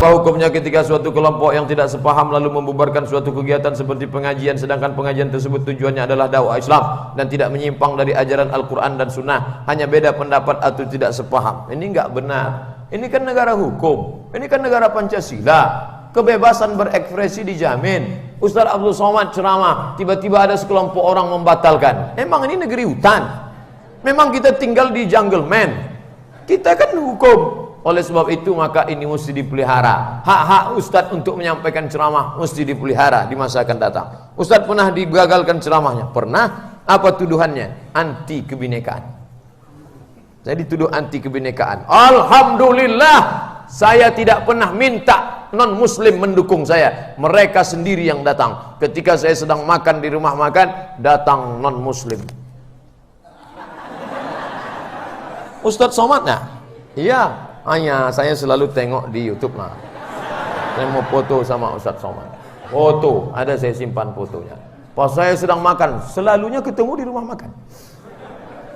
Apa hukumnya ketika suatu kelompok yang tidak sepaham lalu membubarkan suatu kegiatan seperti pengajian, sedangkan pengajian tersebut tujuannya adalah dakwah Islam dan tidak menyimpang dari ajaran Al-Quran dan Sunnah, hanya beda pendapat atau tidak sepaham? Ini enggak benar. Ini kan negara hukum, ini kan negara Pancasila, kebebasan berekspresi dijamin. Ustaz Abdul Somad ceramah, tiba-tiba ada sekelompok orang membatalkan. Emang ini negeri hutan? Memang kita tinggal di jungle man? Kita kan hukum. Oleh sebab itu maka ini mesti dipelihara. Hak-hak Ustadz untuk menyampaikan ceramah mesti dipelihara di masa akan datang. Ustadz pernah digagalkan ceramahnya? Pernah. Apa tuduhannya? Anti kebinekaan. Saya dituduh anti kebinekaan. Alhamdulillah, saya tidak pernah minta non muslim mendukung saya. Mereka sendiri yang datang. Ketika saya sedang makan di rumah makan, datang non muslim. Ustadz Somad nah? Iya. Hanya saya selalu tengok di YouTube lah. Saya mau foto sama Ustadz Somad. Foto, ada saya simpan fotonya. Pas saya sedang makan, selalunya ketemu di rumah makan.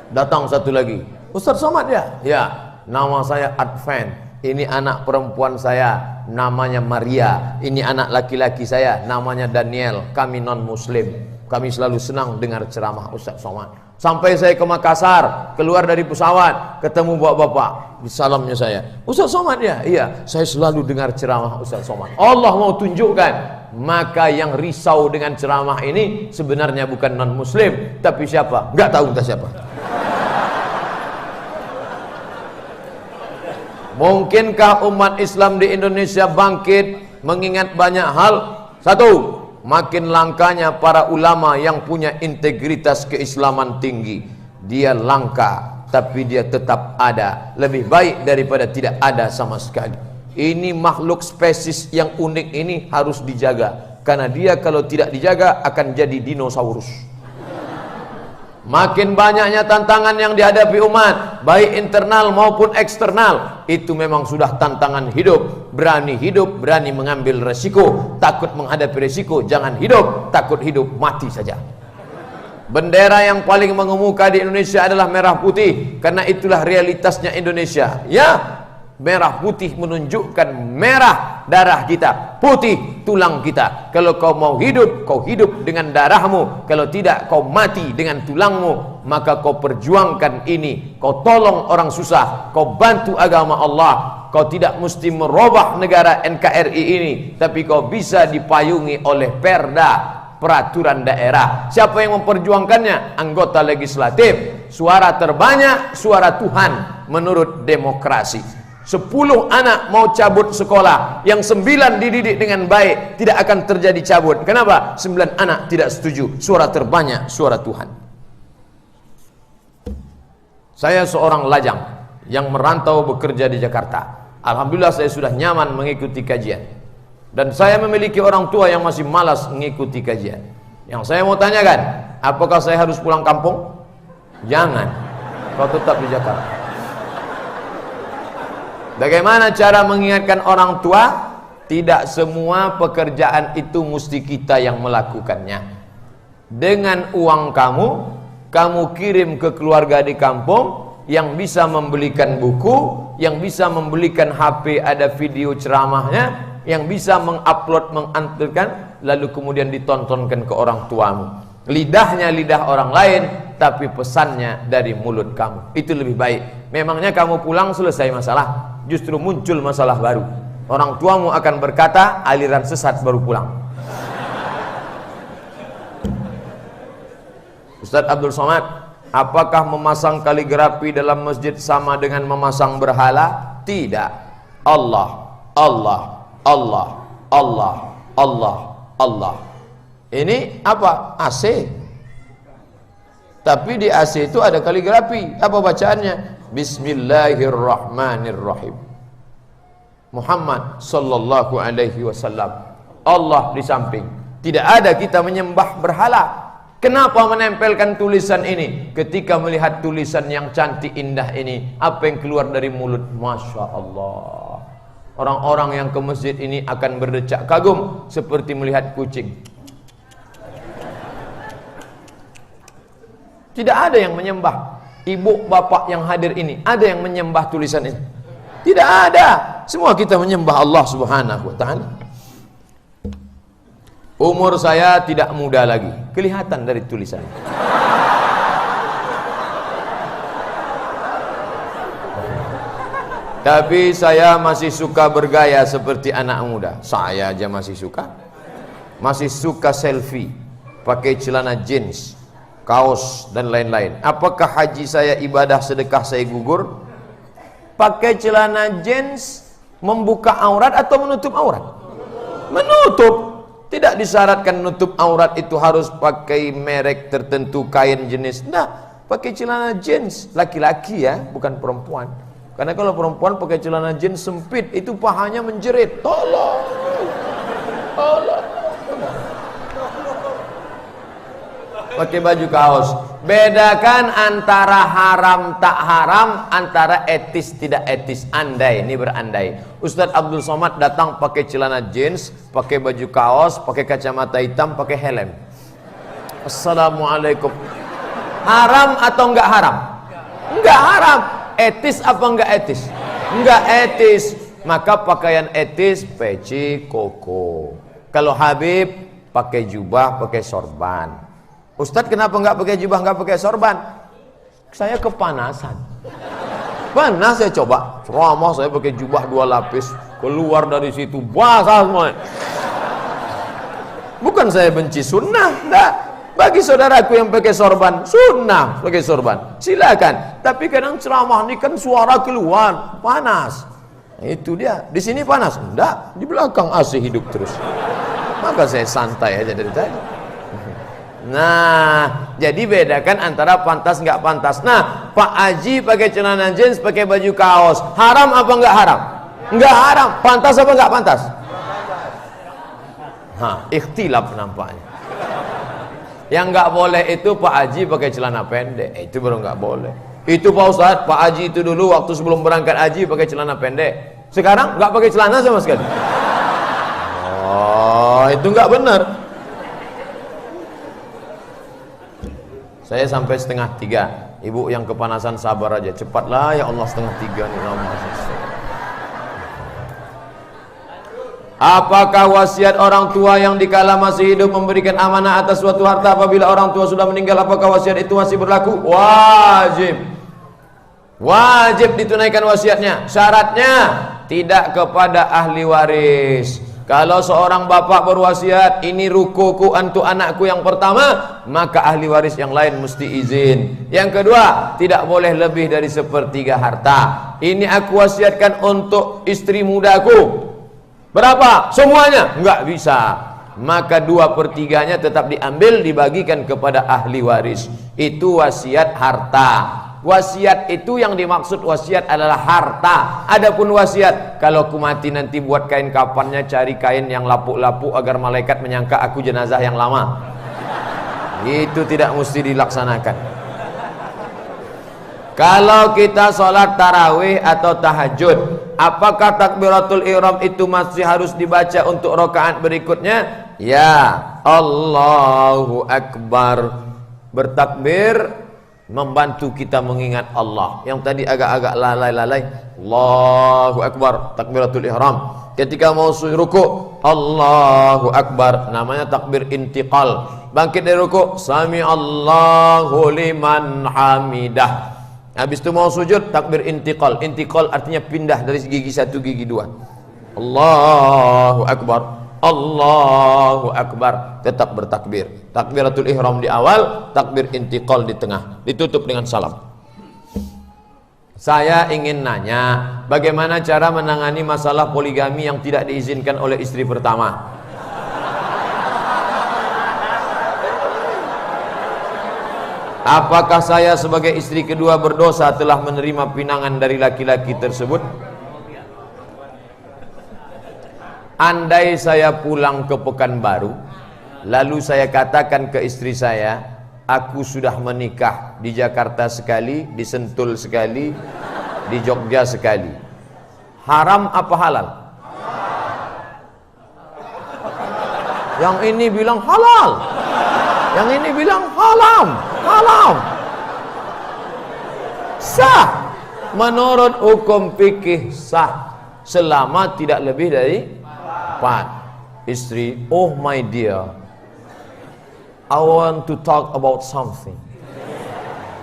Datang satu lagi, Ustadz Somad ya? Ya, nama saya Advan. Ini anak perempuan saya, namanya Maria. Ini anak laki-laki saya, namanya Daniel. Kami non muslim. Kami selalu senang dengar ceramah Ustadz Somad. Sampai saya ke Makassar, keluar dari pesawat, ketemu bapak-bapak, salamnya saya, Ustadz Somad ya? Iya, saya selalu dengar ceramah Ustadz Somad. Allah mau tunjukkan, maka yang risau dengan ceramah ini sebenarnya bukan non muslim, tapi siapa? Nggak tahu entah siapa. Mungkinkah umat Islam di Indonesia bangkit mengingat banyak hal? Satu, makin langkanya para ulama yang punya integritas keislaman tinggi. Dia langka, tapi dia tetap ada. Lebih baik daripada tidak ada sama sekali. Ini makhluk spesies yang unik ini harus dijaga, karena dia kalau tidak dijaga akan jadi dinosaurus. Makin banyaknya tantangan yang dihadapi umat, baik internal maupun eksternal, itu memang sudah tantangan hidup. Berani mengambil resiko. Takut menghadapi resiko, jangan hidup. Takut hidup, mati saja. Bendera yang paling mengemuka di Indonesia adalah merah putih, karena itulah realitasnya Indonesia. Ya, merah putih menunjukkan merah darah kita, putih tulang kita. Kalau kau mau hidup, kau hidup dengan darahmu. Kalau tidak, kau mati dengan tulangmu. Maka kau perjuangkan ini. Kau tolong orang susah, kau bantu agama Allah. Kau tidak mesti merubah negara NKRI ini, tapi kau bisa dipayungi oleh perda, peraturan daerah. Siapa yang memperjuangkannya? Anggota legislatif. Suara terbanyak, suara Tuhan menurut demokrasi. 10 anak mau cabut sekolah, yang 9 dididik dengan baik, tidak akan terjadi cabut. Kenapa? 9 anak tidak setuju. Suara terbanyak, suara Tuhan. Saya seorang lajang yang merantau bekerja di Jakarta. Alhamdulillah saya sudah nyaman mengikuti kajian. Dan saya memiliki orang tua yang masih malas mengikuti kajian. Yang saya mau tanyakan, apakah saya harus pulang kampung? Jangan. Kau tetap di Jakarta. Bagaimana cara mengingatkan orang tua? Tidak semua pekerjaan itu mesti kita yang melakukannya. Dengan uang kamu kirim ke keluarga di kampung yang bisa membelikan buku, yang bisa membelikan HP ada video ceramahnya, yang bisa mengupload, mengantarkan, lalu kemudian ditontonkan ke orang tuamu. Lidahnya lidah orang lain, tapi pesannya dari mulut kamu. Itu lebih baik. Memangnya kamu pulang selesai masalah? Justru muncul masalah baru. Orang tuamu akan berkata, aliran sesat baru pulang. Ustaz Abdul Somad, apakah memasang kaligrafi dalam masjid sama dengan memasang berhala? Tidak. Allah, Allah, Allah, Allah, Allah, Allah. Ini apa? AC. Tapi di AC itu ada kaligrafi. Apa bacaannya? Bismillahirrahmanirrahim. Muhammad sallallahu alaihi wasallam. Allah di samping. Tidak ada kita menyembah berhala. Kenapa menempelkan tulisan ini? Ketika melihat tulisan yang cantik indah ini, apa yang keluar dari mulut? Masya Allah. Orang-orang yang ke masjid ini akan berdecak kagum seperti melihat kucing. Tidak ada yang menyembah. Ibu bapak yang hadir ini, ada yang menyembah tulisan ini? Tidak ada. Semua kita menyembah Allah Subhanahu wa taala. Umur saya tidak muda lagi, kelihatan dari tulisan. Tapi saya masih suka bergaya seperti anak muda. Saya aja masih suka. Masih suka selfie, pakai celana jeans, kaos dan lain-lain. Apakah haji saya ibadah, sedekah saya gugur? Pakai celana jeans membuka aurat atau menutup aurat? Menutup. Tidak disyaratkan menutup aurat itu harus pakai merek tertentu, kain jenis. Nah, pakai celana jeans laki-laki ya, bukan perempuan. Karena kalau perempuan pakai celana jeans sempit, itu pahanya menjerit. Tolong, tolong. Pakai baju kaos. Bedakan antara haram tak haram, antara etis tidak etis. Andai, ini berandai. Ustadz Abdul Somad datang pakai celana jeans, pakai baju kaos, pakai kacamata hitam, pakai helm. Assalamualaikum. Haram atau enggak haram? Enggak haram. Etis apa enggak etis? Enggak etis. Maka pakaian etis peci koko. Kalau Habib pakai jubah, pakai sorban. Ustadz kenapa enggak pakai jubah, enggak pakai sorban? Saya kepanasan. Panas saya coba. Ceramah saya pakai jubah 2 lapis, keluar dari situ basah semua. Bukan saya benci sunnah, enggak. Bagi saudaraku yang pakai sorban, sunnah pakai sorban, silakan. Tapi kadang ceramah ini kan suara keluar, panas. Nah, itu dia. Di sini panas, enggak. Di belakang AC hidup terus. Maka saya santai aja dari tadi. Nah, jadi bedakan antara pantas nggak pantas. Nah, Pak Haji pakai celana jeans, pakai baju kaos, haram apa nggak haram? Nggak haram. Pantas apa nggak pantas? Hah, ikhtilaf nampaknya. Yang nggak boleh itu Pak Haji pakai celana pendek, itu baru nggak boleh. Itu Pak Ustadz, Pak Haji itu dulu waktu sebelum berangkat haji pakai celana pendek. Sekarang nggak pakai celana sama sekali. Oh, itu nggak benar. Saya sampai 2:30. Ibu yang kepanasan sabar aja, cepatlah ya Allah, 2:30 nih lama. Apakah wasiat orang tua yang dikala masih hidup memberikan amanah atas suatu harta apabila orang tua sudah meninggal, apakah wasiat itu masih berlaku? Wajib. Wajib ditunaikan wasiatnya. Syaratnya tidak kepada ahli waris. Kalau seorang bapak berwasiat, ini rukuku untuk anakku yang pertama, maka ahli waris yang lain mesti izin. Yang kedua, tidak boleh lebih dari 1/3 harta. Ini aku wasiatkan untuk istri mudaku. Berapa? Semuanya? Enggak bisa. Maka 2/3-nya tetap diambil, dibagikan kepada ahli waris. Itu wasiat harta. Wasiat itu yang dimaksud wasiat adalah harta. Adapun wasiat, kalau aku mati nanti buat kain kafannya, cari kain yang lapuk-lapuk agar malaikat menyangka aku jenazah yang lama, itu tidak mesti dilaksanakan. Kalau kita sholat tarawih atau tahajud, apakah takbiratul ihram itu masih harus dibaca untuk rakaat berikutnya? Ya, Allahu Akbar. Bertakbir membantu kita mengingat Allah. Yang tadi agak-agak lalai-lalai, Allahu Akbar, takbiratul ihram. Ketika mau ruku, Allahu Akbar, namanya takbir intiqal. Bangkit dari ruku, Sami Allahu liman hamidah. Habis itu mau sujud, takbir intiqal. Intiqal artinya pindah dari gigi 1 gigi 2. Allahu Akbar, Allahu Akbar, tetap bertakbir. Takbiratul ihram di awal, takbir intiqal di tengah, ditutup dengan salam. Saya ingin nanya, bagaimana cara menangani masalah poligami yang tidak diizinkan oleh istri pertama? Apakah saya sebagai istri kedua berdosa telah menerima pinangan dari laki-laki tersebut? Andai saya pulang ke Pekanbaru, lalu saya katakan ke istri saya, aku sudah menikah di Jakarta sekali, di Sentul sekali, di Jogja sekali. Haram apa halal? Yang ini bilang halal, yang ini bilang haram. Haram. Sah. Menurut hukum fikih sah. selama tidak lebih dari 4. Istri, oh my dear, I want to talk about something.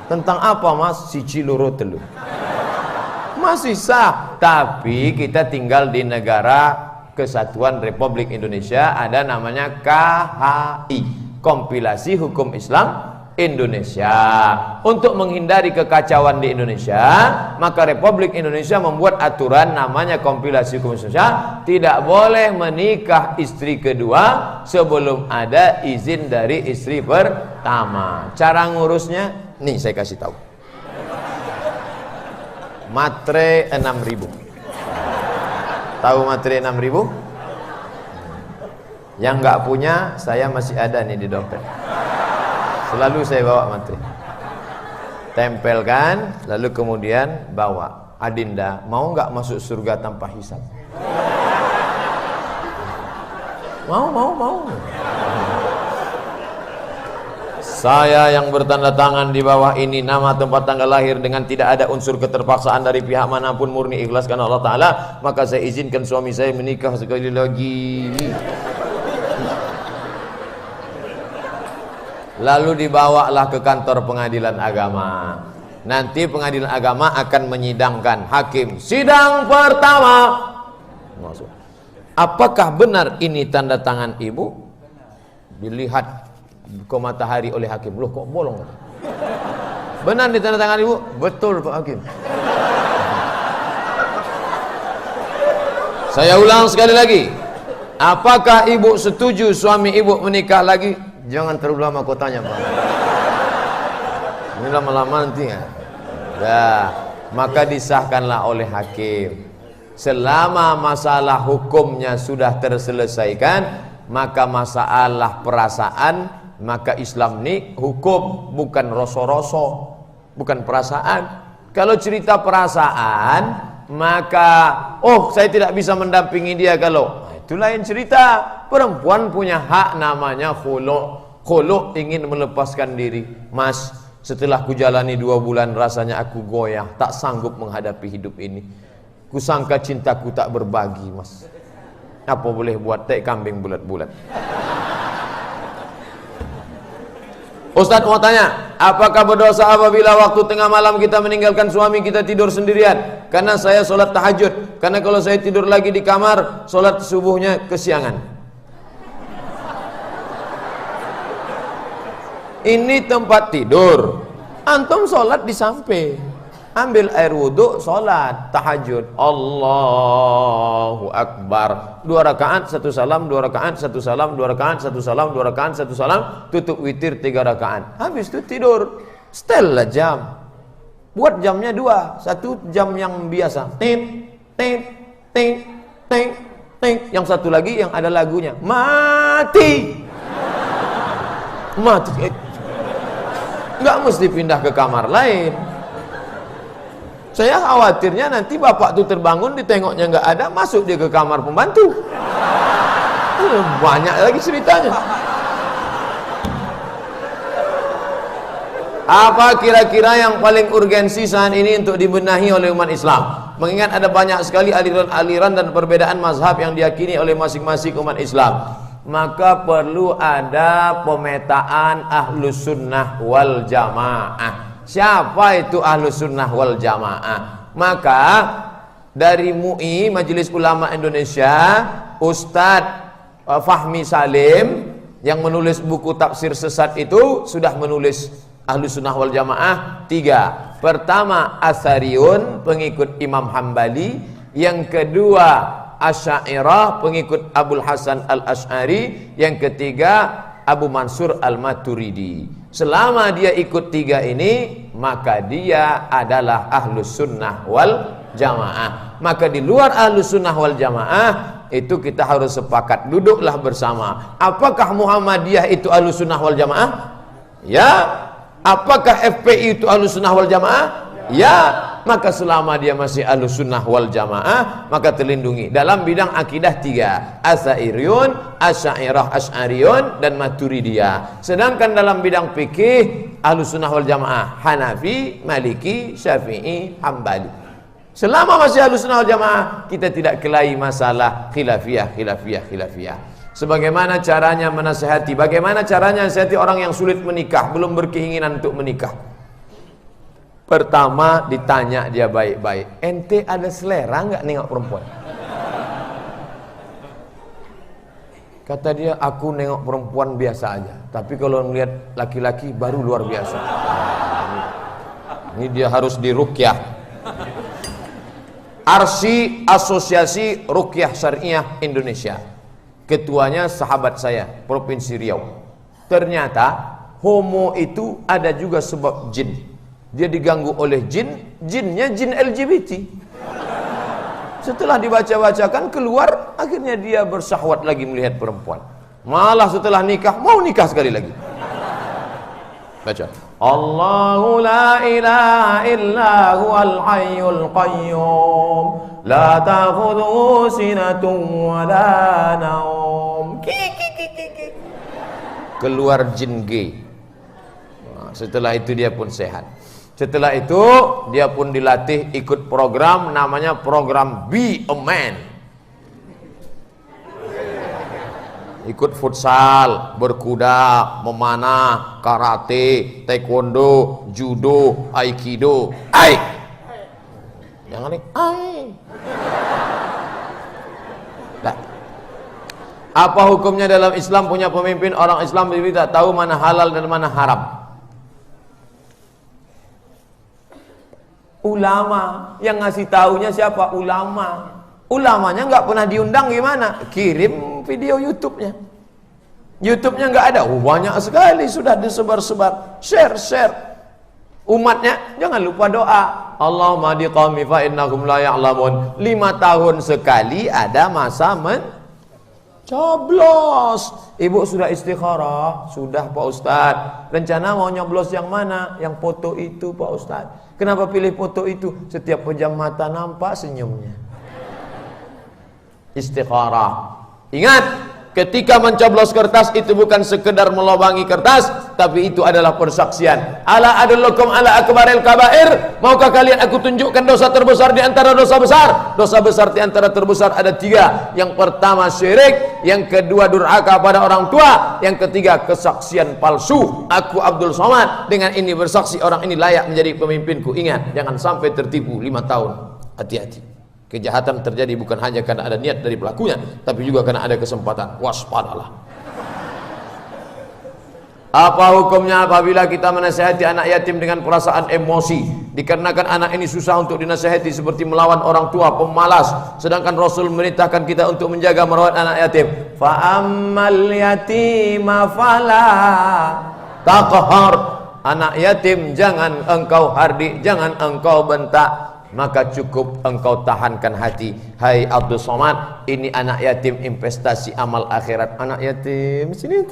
Tentang apa mas? Siji loro telu. Masih sah. Tapi kita tinggal di negara Kesatuan Republik Indonesia, ada namanya KHI, Kompilasi Hukum Islam Indonesia. Untuk menghindari kekacauan di Indonesia, maka Republik Indonesia membuat aturan namanya Kompilasi Hukum Indonesia, tidak boleh menikah istri kedua sebelum ada izin dari istri pertama. Cara ngurusnya nih saya kasih tahu. Matre 6.000. Tahu matre 6.000? Yang nggak punya, saya masih ada nih di dompet. Selalu saya bawa matre. Tempelkan, lalu kemudian bawa. Adinda, mau nggak masuk surga tanpa hisab? Mau. Saya yang bertanda tangan di bawah ini, nama, tempat, tanggal lahir dengan tidak ada unsur keterpaksaan dari pihak manapun, murni ikhlas karena Allah Ta'ala, maka saya izinkan suami saya menikah sekali lagi. Lalu dibawalah ke kantor pengadilan agama. Nanti pengadilan agama akan menyidangkan. Hakim, sidang pertama. Masuk. Apakah benar ini tanda tangan ibu? Dilihat ke matahari oleh hakim. Loh kok bolong? Benar di tanda tangan ibu? Betul Pak Hakim. Saya ulang sekali lagi. Apakah ibu setuju suami ibu menikah lagi? Jangan terlalu lama kau tanya Pak. Ini lama-lama nanti ya. Nah, maka disahkanlah oleh hakim. Selama masalah hukumnya sudah terselesaikan, maka masalah perasaan, maka Islam ini hukum, bukan rasa-rasa, bukan perasaan. Kalau cerita perasaan, maka saya tidak bisa mendampingi dia kalau itu lain cerita. Perempuan punya hak namanya khulu'. Khulu' ingin melepaskan diri. Mas, setelah kujalani 2 bulan rasanya aku goyah, tak sanggup menghadapi hidup ini. Kusangka cintaku tak berbagi, mas. Apa boleh buat? Tek kambing bulat-bulat. Ustadz mau tanya, apakah berdosa apabila waktu tengah malam kita meninggalkan suami kita tidur sendirian? Karena saya sholat tahajud. Karena kalau saya tidur lagi di kamar, sholat subuhnya kesiangan. Ini tempat tidur. Antum sholat di samping. Ambil air wudhu, sholat tahajud. Allahu Akbar. 2 rakaat, 1 salam, 2 rakaat, 1 salam, 2 rakaat, 1 salam, 2 rakaat, 1 salam, tutup witir 3 rakaat. Habis itu tidur. Setel lah jam. Buat jamnya 2. 1 jam yang biasa. Ting, ting, ting, ting, ting. Yang satu lagi yang ada lagunya. Mati. Mati. Nggak mesti pindah ke kamar lain. Saya khawatirnya nanti bapak tuh terbangun, ditengoknya nggak ada, masuk dia ke kamar pembantu. Banyak lagi ceritanya. Apa kira-kira yang paling urgensi saat ini untuk dibenahi oleh umat Islam? Mengingat ada banyak sekali aliran-aliran dan perbedaan mazhab yang diyakini oleh masing-masing umat Islam, maka perlu ada pemetaan Ahlus Sunnah wal Jamaah. Siapa itu Ahlus Sunnah wal Jamaah? Maka dari MUI, Majelis Ulama Indonesia, Ustadz Fahmi Salim yang menulis buku tafsir sesat itu sudah menulis Ahlus Sunnah wal Jamaah 3. Pertama Asy'ariyun, pengikut Imam Hambali. Yang kedua Asy'ariyah, pengikut Abul Hasan Al-Asy'ari. Yang ketiga Abu Mansur Al-Maturidi. Selama dia ikut 3 ini, maka dia adalah Ahlus Sunnah wal Jamaah. Maka di luar Ahlus Sunnah wal Jamaah itu kita harus sepakat, duduklah bersama. Apakah Muhammadiyah itu Ahlus Sunnah wal Jamaah? Ya. Apakah FPI itu Ahlus Sunnah wal Jamaah? Ya. Maka selama dia masih Ahlus Sunnah wal Jamaah, maka terlindungi. Dalam bidang akidah 3, Asy'ariyun, Asy'ariyah, Asy'ariyun, dan Maturidiyah. Sedangkan dalam bidang fikih, Ahlus Sunnah wal Jamaah Hanafi, Maliki, Syafi'i, Hambali. Selama masih Ahlussunnah wal Jamaah, kita tidak kelahi masalah khilafiyah. Sebagaimana caranya menasihati, bagaimana caranya menasihati orang yang sulit menikah, belum berkeinginan untuk menikah. Pertama ditanya dia baik-baik, ente ada selera nggak nengok perempuan? Kata dia, aku nengok perempuan biasa aja, tapi kalau melihat laki-laki baru luar biasa. Ini dia harus diruqyah. ARSI, Asosiasi Ruqyah Syariah Indonesia, ketuanya sahabat saya, Provinsi Riau. Ternyata homo itu ada juga sebab jin. Dia diganggu oleh jin, jinnya jin LGBT. Setelah dibaca-bacakan keluar, akhirnya dia bersahwat lagi melihat perempuan. Malah setelah nikah, mau nikah sekali lagi. Baca. Allahu la ilaha illa huwal hayyul qayyum la ta'khudhuhu sinatun wa la naum. Keluar jin gay. Nah, setelah itu dia pun sehat. Setelah itu dia pun dilatih ikut program namanya program Be a Man. Ikut futsal, berkuda, memanah, karate, taekwondo, judo, aikido. Ai. Jangan nih. Ai. Nah. Apa hukumnya dalam Islam punya pemimpin orang Islam tidak tahu mana halal dan mana haram? Ulama yang ngasih taunya siapa? Ulama. Ulamanya nggak pernah diundang gimana? Kirim video YouTube-nya. YouTube-nya nggak ada. Oh, banyak sekali sudah disebar-sebar. Share. Umatnya jangan lupa doa. Allahumma hdi qaumi fa innahum la ya'lamun. 5 tahun sekali ada masa mencoblos. Ibu sudah istikharah? Sudah Pak Ustadz. Rencana mau nyoblos yang mana? Yang foto itu Pak Ustadz. Kenapa pilih foto itu? Setiap pejam mata nampak senyumnya. Istikharah. Ingat, ketika mencoblos kertas itu bukan sekedar melobangi kertas, tapi itu adalah persaksian. Ala adullukum ala akbaril kabair. Maukah kalian aku tunjukkan dosa terbesar di antara dosa besar? Dosa besar di antara terbesar ada 3. Yang pertama syirik, yang kedua durhaka pada orang tua, yang ketiga kesaksian palsu. Aku Abdul Somad dengan ini bersaksi orang ini layak menjadi pemimpinku. Ingat, jangan sampai tertipu 5 tahun. Hati-hati. Kejahatan terjadi bukan hanya karena ada niat dari pelakunya, tapi juga karena ada kesempatan. Waspadalah. Apa hukumnya apabila kita menasihati anak yatim dengan perasaan emosi, dikarenakan anak ini susah untuk dinasihati seperti melawan orang tua, pemalas, sedangkan Rasul memerintahkan kita untuk menjaga merawat anak yatim. Fa ammal yatima fala taqhar. Anak yatim jangan engkau hardik, jangan engkau bentak, maka cukup engkau tahankan hati. Hai Abdul Somad, ini anak yatim investasi amal akhirat. Anak yatim sini.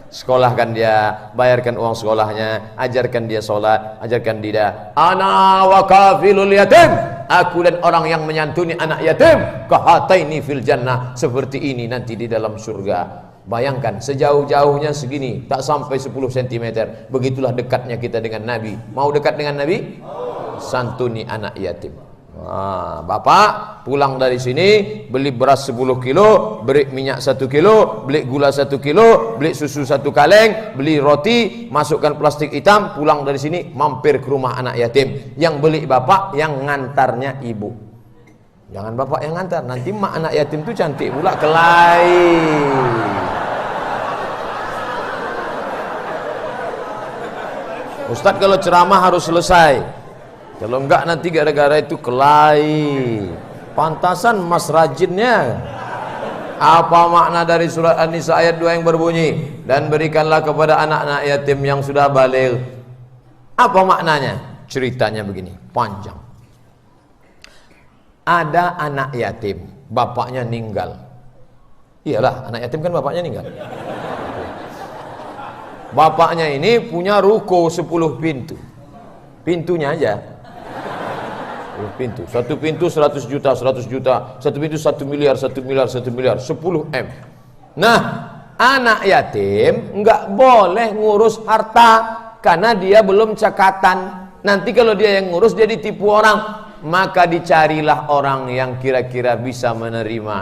Sekolahkan dia, bayarkan uang sekolahnya, ajarkan dia sholat, ajarkan dia. Ana wa kafilul yatim. Aku dan orang yang menyantuni anak yatim kahataini fil jannah, seperti ini nanti di dalam surga. Bayangkan sejauh-jauhnya segini, tak sampai 10 cm. Begitulah dekatnya kita dengan Nabi. Mau dekat dengan Nabi? Santuni anak yatim. Nah, bapak pulang dari sini beli beras 10 kilo, beli minyak 1 kilo, beli gula 1 kilo, beli susu 1 kaleng, beli roti, masukkan plastik hitam, pulang dari sini mampir ke rumah anak yatim. Yang beli bapak, yang ngantarnya ibu. Jangan bapak yang ngantar, nanti mak anak yatim itu cantik pula kelahi. Ustadz kalau ceramah harus selesai, kalau enggak nanti gara-gara itu kelahi. Pantasan mas rajinnya. Apa makna dari surat An-Nisa ayat 2 yang berbunyi, dan berikanlah kepada anak-anak yatim yang sudah baligh. Apa maknanya? Ceritanya begini, panjang. Ada anak yatim, bapaknya meninggal. Iyalah, anak yatim kan bapaknya meninggal. Bapaknya ini punya ruko 10 pintu. Pintunya aja 10 pintu. Satu pintu 100 juta, 100 juta. Satu pintu 1 miliar, 1 miliar, 1 miliar, 10 M. Nah, anak yatim nggak boleh ngurus harta. karena dia belum cekatan. Nanti kalau dia yang ngurus dia ditipu orang, maka dicarilah orang yang kira-kira bisa menerima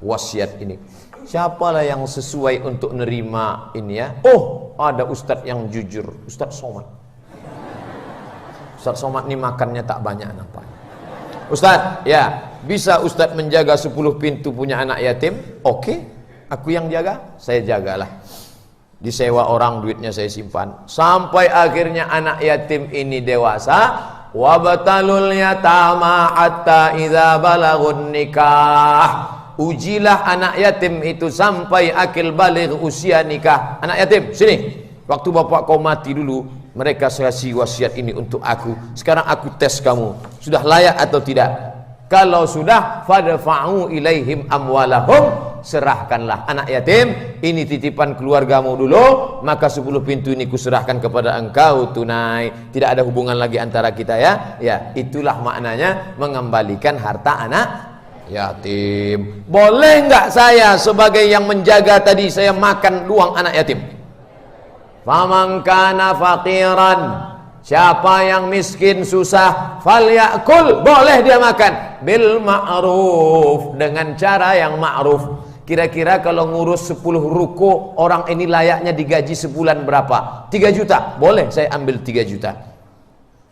wasiat ini. Siapalah yang sesuai untuk menerima ini ya? Oh, ada ustadz yang jujur, Ustadz Somad. Ustadz Somad ini makannya tak banyak nampaknya. Ustadz, ya, bisa Ustadz menjaga 10 pintu punya anak yatim? Oke, aku yang jaga, saya jagalah. Disewa orang, duitnya saya simpan. Sampai akhirnya anak yatim ini dewasa. Wabtalul yatama hatta idza balagun nikah. Ujilah anak yatim itu sampai akil baligh usia nikah. Anak yatim, sini. Waktu bapak kau mati dulu, mereka kasih wasiat ini untuk aku. Sekarang aku tes kamu, sudah layak atau tidak? Kalau sudah, fadfa'u ilaihim amwalahum, serahkanlah anak yatim ini titipan keluargamu dulu, maka 10 pintu ini kuserahkan kepada engkau tunai. Tidak ada hubungan lagi antara kita ya. Ya, itulah maknanya mengembalikan harta anak yatim. Boleh enggak saya sebagai yang menjaga tadi saya makan uang anak yatim? Faman kana faqiran, siapa yang miskin susah, falyakul, boleh dia makan bil ma'ruf, dengan cara yang ma'ruf. Kira-kira kalau ngurus 10 ruko, orang ini layaknya digaji sebulan berapa? 3 juta, boleh saya ambil 3 juta.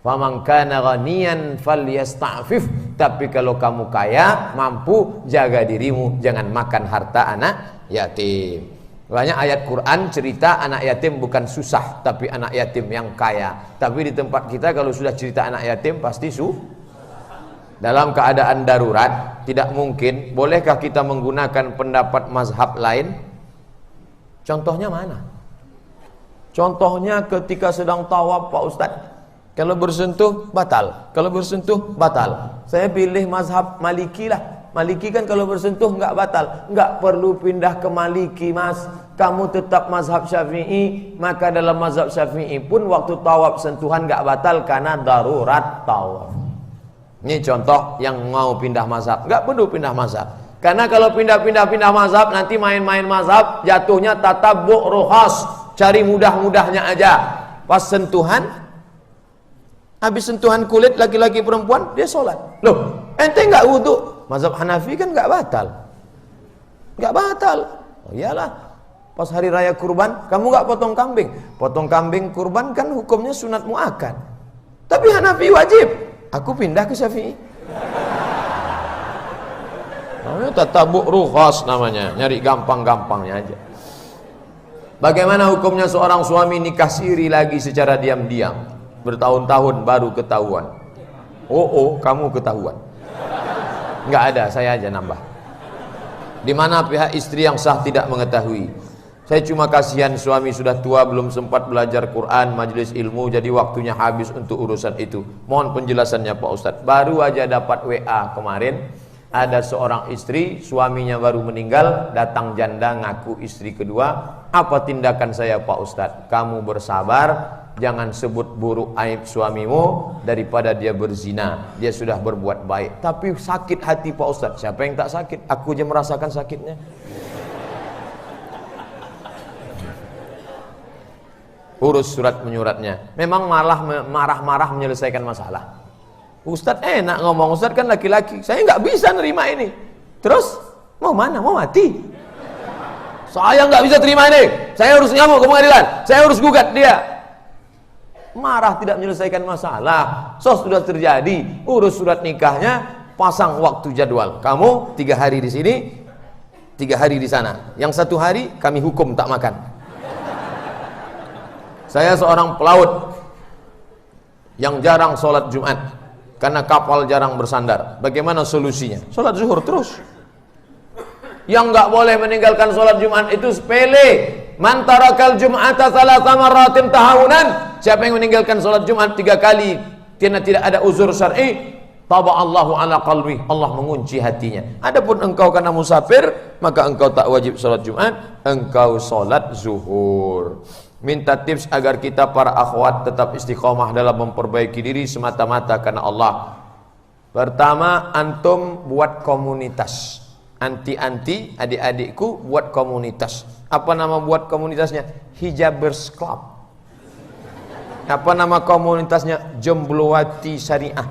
Faman kana ghaniyan falyasta'fif, tapi kalau kamu kaya, mampu, jaga dirimu, jangan makan harta anak yatim. Banyak ayat Quran cerita anak yatim bukan susah, tapi anak yatim yang kaya. Tapi di tempat kita kalau sudah cerita anak yatim pasti dalam keadaan darurat, tidak mungkin. Bolehkah kita menggunakan pendapat mazhab lain? Contohnya mana? Contohnya ketika sedang tawaf Pak Ustadz, kalau bersentuh batal, kalau bersentuh batal. Saya pilih mazhab Maliki lah. Maliki kan kalau bersentuh enggak batal. Enggak perlu pindah ke Maliki mas, kamu tetap mazhab Syafi'i. Maka dalam mazhab Syafi'i pun waktu tawaf sentuhan enggak batal karena darurat tawaf. Ini contoh yang mau pindah mazhab. Enggak perlu pindah mazhab. Karena kalau pindah mazhab, nanti main-main mazhab, jatuhnya tatabbu' rukhas, cari mudah-mudahnya aja. Pas sentuhan, habis sentuhan kulit laki-laki perempuan, dia sholat. Loh, ente enggak wudu? Mazhab Hanafi kan enggak batal. Enggak batal. Oh iyalah. Pas hari raya kurban, kamu enggak potong kambing. Potong kambing kurban kan hukumnya sunat muakkad. Tapi Hanafi wajib. Aku pindah ke Syafi'i. Namanya tatabbu' rukhas namanya, nyari gampang-gampangnya aja. Bagaimana hukumnya seorang suami nikah siri lagi secara diam-diam, bertahun-tahun baru ketahuan? Oh, kamu ketahuan. Enggak ada, saya aja nambah. Di mana pihak istri yang sah tidak mengetahui? Saya cuma kasihan suami sudah tua, belum sempat belajar Quran, majelis ilmu, jadi waktunya habis untuk urusan itu. Mohon penjelasannya Pak Ustadz. Baru aja dapat WA kemarin, ada seorang istri, suaminya baru meninggal, datang janda ngaku istri kedua. Apa tindakan saya Pak Ustadz? Kamu bersabar, jangan sebut buruk aib suamimu daripada dia berzina. Dia sudah berbuat baik. Tapi sakit hati Pak Ustadz. Siapa yang tak sakit? Aku aja merasakan sakitnya. Urus surat menyuratnya. Memang malah marah-marah menyelesaikan masalah. Ustadz enak ngomong, Ustadz kan laki-laki. Saya nggak bisa nerima ini. Terus mau mana? Mau mati? Saya nggak bisa terima ini. Saya harus ngamuk ke pengadilan. Saya harus gugat dia. Marah tidak menyelesaikan masalah. Sudah terjadi. Urus surat nikahnya, pasang waktu jadwal. Kamu 3 hari di sini, 3 hari di sana. Yang 1 hari kami hukum tak makan. Saya seorang pelaut yang jarang sholat Jumat karena kapal jarang bersandar. Bagaimana solusinya? Sholat zuhur terus. Yang nggak boleh meninggalkan sholat Jumat itu sepele. Man tarakal jum'ata thalatha marratin tahawunan. Siapa yang meninggalkan sholat Jumat 3 kali karena tidak ada uzur syar'i, taba'allahu ala qalbi, Allah mengunci hatinya. Adapun engkau karena musafir, maka engkau tak wajib sholat Jumat, engkau sholat zuhur. Minta tips agar kita para akhwat tetap istiqomah dalam memperbaiki diri semata-mata karena Allah. Pertama, antum buat komunitas. Anti-anti adik-adikku buat komunitas. Apa nama buat komunitasnya? Hijabers Club. Apa nama komunitasnya? Jombloati Syariah.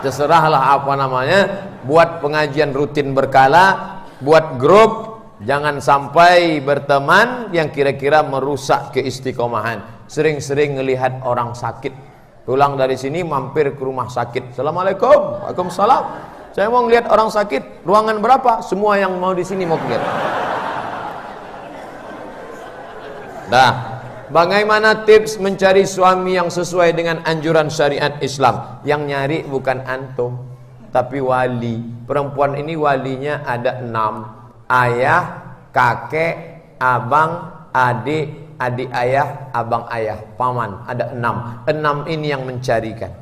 Terserahlah apa namanya. Buat pengajian rutin berkala, buat grup. Jangan sampai berteman yang kira-kira merusak keistiqomahan. Sering-sering ngelihat orang sakit, pulang dari sini mampir ke rumah sakit. Assalamualaikum. Waalaikumsalam. Saya mau ngelihat orang sakit. Ruangan berapa? Semua yang mau di sini mau lihat. Dah. Bagaimana tips mencari suami yang sesuai dengan anjuran syariat Islam? Yang nyari bukan antum, tapi wali. Perempuan ini walinya ada 6. Ayah, kakek, abang, adik, adik ayah, abang ayah, paman. Ada 6. 6 ini yang mencarikan.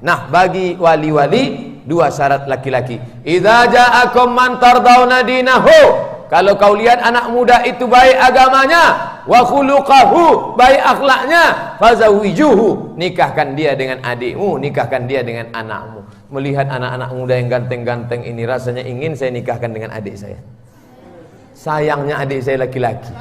Nah, bagi wali-wali 2 syarat laki-laki. Idza ja'akum man tardawna dinahu. Kalau kau lihat anak muda itu baik agamanya, wa khuluquhu, baik akhlaknya, fazawijuhu, nikahkan dia dengan adikmu, nikahkan dia dengan anakmu. Melihat anak-anak muda yang ganteng-ganteng ini, rasanya ingin saya nikahkan dengan adik saya. Sayangnya adik saya laki-laki.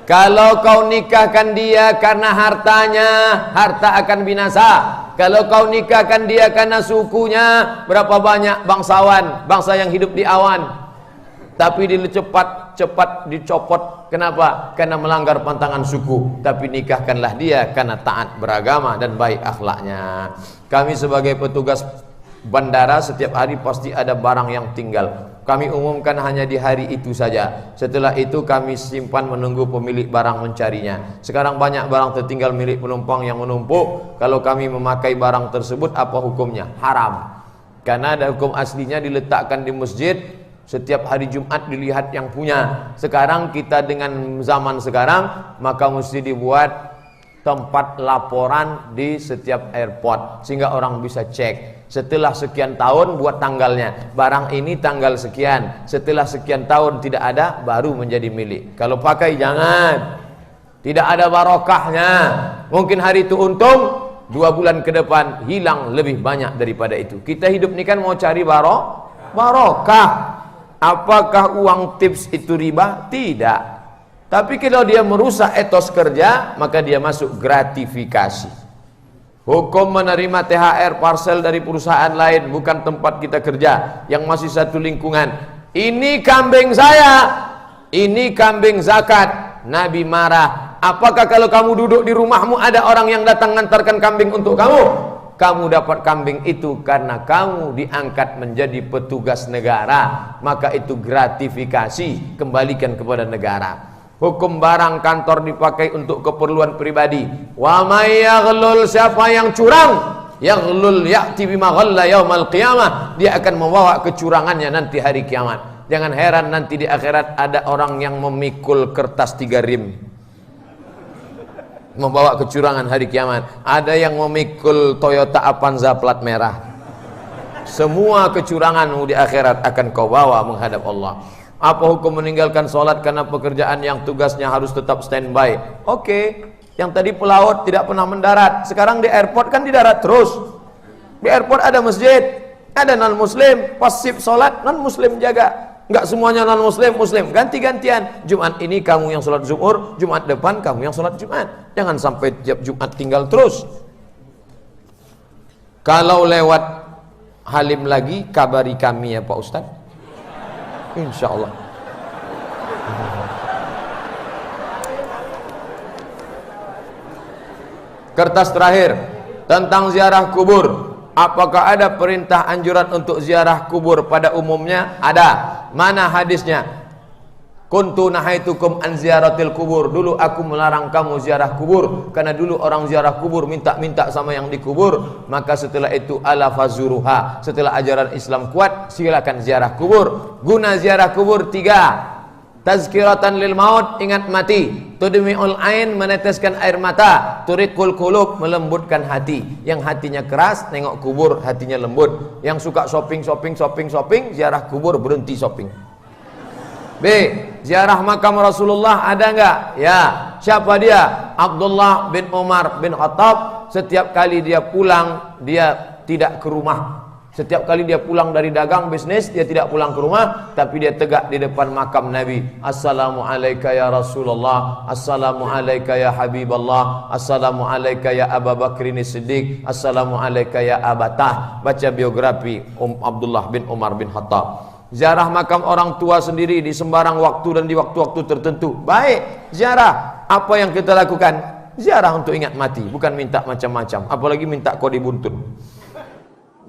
Kalau kau nikahkan dia karena hartanya, harta akan binasa. Kalau kau nikahkan dia karena sukunya, berapa banyak bangsawan, bangsa yang hidup di awan, tapi cepat dicopot. Kenapa? Karena melanggar pantangan suku. Tapi nikahkanlah dia karena taat beragama dan baik akhlaknya. Kami sebagai petugas bandara setiap hari pasti ada barang yang tinggal. Kami umumkan hanya di hari itu saja. Setelah itu kami simpan menunggu pemilik barang mencarinya. Sekarang banyak barang tertinggal milik penumpang yang menumpuk. Kalau kami memakai barang tersebut, apa hukumnya? Haram. Karena ada hukum aslinya diletakkan di masjid. Setiap hari Jumat dilihat yang punya. Sekarang kita dengan zaman sekarang, maka mesti dibuat tempat laporan di setiap airport sehingga orang bisa cek. Setelah sekian tahun buat tanggalnya. Barang ini tanggal sekian. Setelah sekian tahun tidak ada, baru menjadi milik. Kalau pakai jangan. Tidak ada barokahnya. Mungkin hari itu untung, 2 bulan ke depan hilang lebih banyak daripada itu. Kita hidup ini kan mau cari barokah. Apakah uang tips itu riba? Tidak. Tapi kalau dia merusak etos kerja, maka dia masuk gratifikasi. Hukum menerima THR parcel dari perusahaan lain, bukan tempat kita kerja, yang masih satu lingkungan. Ini kambing saya, ini kambing zakat. Nabi marah. Apakah kalau kamu duduk di rumahmu ada orang yang datang mengantarkan kambing untuk kamu? Kamu dapat kambing itu karena kamu diangkat menjadi petugas negara, maka itu gratifikasi, kembalikan kepada negara. Hukum barang kantor dipakai untuk keperluan pribadi. Wa may yaghlul, siapa yang curang, yaghlul ya'ti bima ghalla yaumal qiyamah, dia akan membawa kecurangannya nanti hari kiamat. Jangan heran nanti di akhirat ada orang yang memikul kertas 3 rim, membawa kecurangan hari kiamat. Ada yang memikul Toyota Avanza plat merah. Semua kecuranganmu di akhirat akan kau bawa menghadap Allah. Apa hukum meninggalkan sholat karena pekerjaan yang tugasnya harus tetap standby? Oke, yang tadi pelaut tidak pernah mendarat, sekarang di airport kan di darat terus. Di airport ada masjid, ada non muslim, pas shift sholat non muslim jaga. Enggak semuanya non muslim, muslim, ganti-gantian. Jumat ini kamu yang sholat zuhur, Jumat depan kamu yang sholat Jumat. Jangan sampai tiap Jumat tinggal terus. Kalau lewat Halim lagi, kabari kami ya Pak Ustadz. Insya Allah. Kertas terakhir tentang ziarah kubur. Apakah ada perintah anjuran untuk ziarah kubur? Pada umumnya ada. Mana hadisnya? Kuntu nahaitukum an ziaratil kubur. Dulu aku melarang kamu ziarah kubur, karena dulu orang ziarah kubur minta-minta sama yang dikubur. Maka setelah itu ala fazuruha, setelah ajaran Islam kuat, silakan ziarah kubur. Guna ziarah kubur 3. Tazkiratan lil maut, ingat mati. Tudmi'ul ain, meneteskan air mata. Turiqul qulub, melembutkan hati. Yang hatinya keras, nengok kubur hatinya lembut. Yang suka shopping, ziarah kubur berhenti shopping. B. Ziarah makam Rasulullah ada enggak? Ya. Siapa dia? Abdullah bin Umar bin Khattab. Setiap kali dia pulang, dia tidak ke rumah. Setiap kali dia pulang dari dagang bisnis, dia tidak pulang ke rumah, tapi dia tegak di depan makam Nabi. Assalamualaikum ya Rasulullah, Assalamualaikum ya Habiballah, Assalamualaikum ya Abu Bakrin Siddiq, Assalamualaikum ya Abatah. Baca biografi Abdullah bin Umar bin Khattab. Ziarah makam orang tua sendiri di sembarang waktu dan di waktu-waktu tertentu. Baik, ziarah. Apa yang kita lakukan? Ziarah untuk ingat mati, bukan minta macam-macam, apalagi minta kau dibuntut.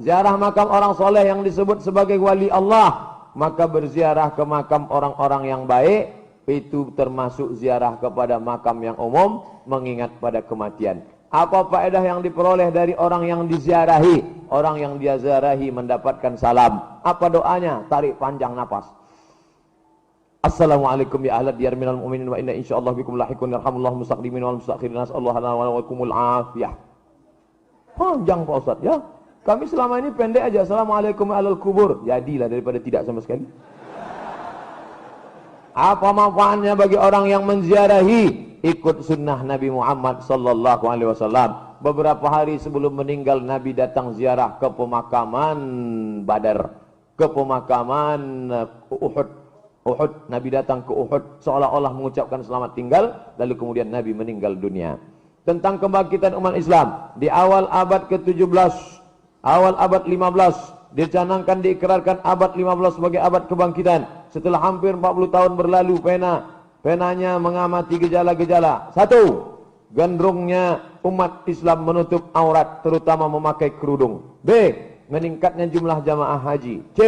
Ziarah makam orang soleh yang disebut sebagai wali Allah, maka berziarah ke makam orang-orang yang baik, itu termasuk ziarah kepada makam yang umum, mengingat pada kematian. Apa faedah yang diperoleh dari orang yang diziarahi? Orang yang dia ziarahi mendapatkan salam. Apa doanya? Tarik panjang napas. Assalamualaikum ya ahlad diyar minal mu'minin wa inna insyaallah bikum lahikun yarhamullahu mustaqdimin wal mustakhirin nasallahu lana wa lakumul afiyah. Panjang Pak Ustaz ya. Kami selama ini pendek aja. Assalamualaikum alal kubur. Jadilah daripada tidak sama sekali. Apa manfaatnya bagi orang yang menziarahi? Ikut sunnah Nabi Muhammad sallallahu alaihi wasallam. Beberapa hari sebelum meninggal Nabi datang ziarah ke pemakaman Badar, ke pemakaman Uhud. Nabi datang ke Uhud seolah-olah mengucapkan selamat tinggal, lalu kemudian Nabi meninggal dunia. Tentang kebangkitan umat Islam di awal abad ke-17, awal abad 15, dicanangkan diikrarkan abad 15 sebagai abad kebangkitan. Setelah hampir 40 tahun berlalu, penanya mengamati gejala-gejala. 1. Gandrungnya umat Islam menutup aurat, terutama memakai kerudung. B. Meningkatnya jumlah jamaah haji. C.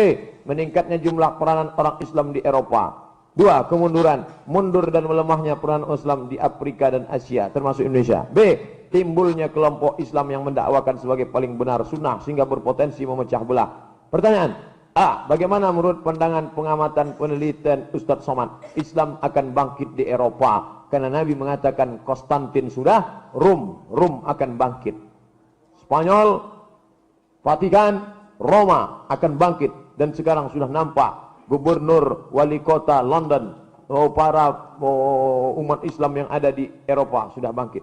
Meningkatnya jumlah peranan orang Islam di Eropa. 2. Kemunduran, mundur dan melemahnya peranan Islam di Afrika dan Asia, termasuk Indonesia. B. Timbulnya kelompok Islam yang mendakwakan sebagai paling benar sunnah sehingga berpotensi memecah belah. Pertanyaan A. Bagaimana menurut pandangan pengamatan penelitian Ustadz Somad, Islam akan bangkit di Eropa? Karena Nabi mengatakan Konstantin sudah, Rum akan bangkit. Spanyol, Vatikan, Roma akan bangkit. Dan sekarang sudah nampak gubernur, wali kota London, para umat Islam yang ada di Eropa sudah bangkit.